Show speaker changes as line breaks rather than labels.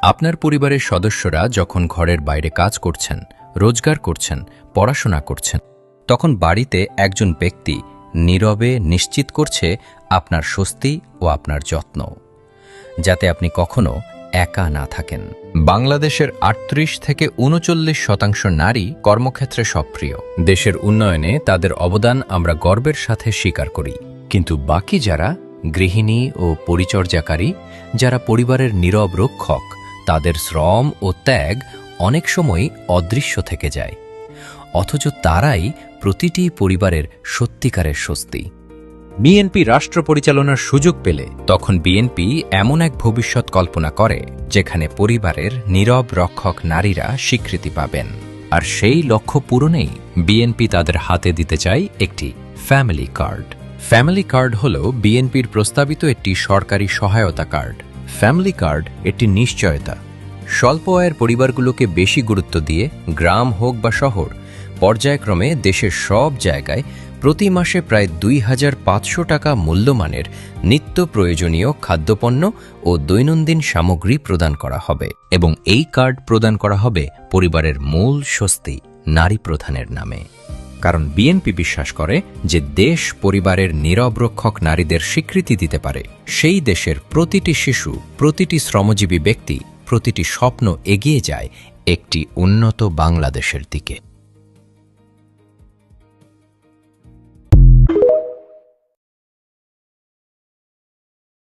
আপনার পরিবারের সদস্যরা যখন ঘরের বাইরে কাজ করছেন, রোজগার করছেন, পড়াশোনা করছেন, তখন বাড়িতে একজন ব্যক্তি নীরবে নিশ্চিত করছে আপনার স্বস্তি ও আপনার যত্ন, যাতে আপনি কখনো একা না থাকেন। বাংলাদেশের ৩৮ থেকে ৩৯% নারী কর্মক্ষেত্রে সক্রিয়। দেশের উন্নয়নে তাদের অবদান আমরা গর্বের সাথে স্বীকার করি। কিন্তু বাকি যারা গৃহিণী ও পরিচর্যাকারী, যারা পরিবারের নীরব রক্ষক, তাদের শ্রম ও ত্যাগ অনেক সময় অদৃশ্য থেকে যায়, অথচ তারাই প্রতিটি পরিবারের সত্যিকারের স্বস্তি। বিএনপি রাষ্ট্র পরিচালনার সুযোগ পেলে তখন বিএনপি এমন এক ভবিষ্যৎ কল্পনা করে যেখানে পরিবারের নীরব রক্ষক নারীরা স্বীকৃতি পাবেন। আর সেই লক্ষ্য পূরণেই বিএনপি তাদের হাতে দিতে চায় একটি ফ্যামিলি কার্ড। ফ্যামিলি কার্ড হল বিএনপির প্রস্তাবিত একটি সরকারি সহায়তা কার্ড। ফ্যামিলি কার্ড একটি নিশ্চয়তা। স্বল্প আয়ের পরিবারগুলোকে বেশি গুরুত্ব দিয়ে গ্রাম হোক বা শহর, পর্যায়ক্রমে দেশের সব জায়গায় প্রতি মাসে প্রায় ২৫০০ টাকা মূল্যমানের নিত্য প্রয়োজনীয় খাদ্যপণ্য ও দৈনন্দিন সামগ্রী প্রদান করা হবে। এবং এই কার্ড প্রদান করা হবে পরিবারের মূল স্বস্তি, নারী প্রধানের নামে। কারণ বিএনপি বিশ্বাস করে যে দেশ পরিবারের নীরব রক্ষক নারীদের স্বীকৃতি দিতে পারে, সেই দেশের প্রতিটি শিশু, প্রতিটি শ্রমজীবী ব্যক্তি, প্রতিটি স্বপ্ন এগিয়ে যায় একটি উন্নত বাংলাদেশের দিকে।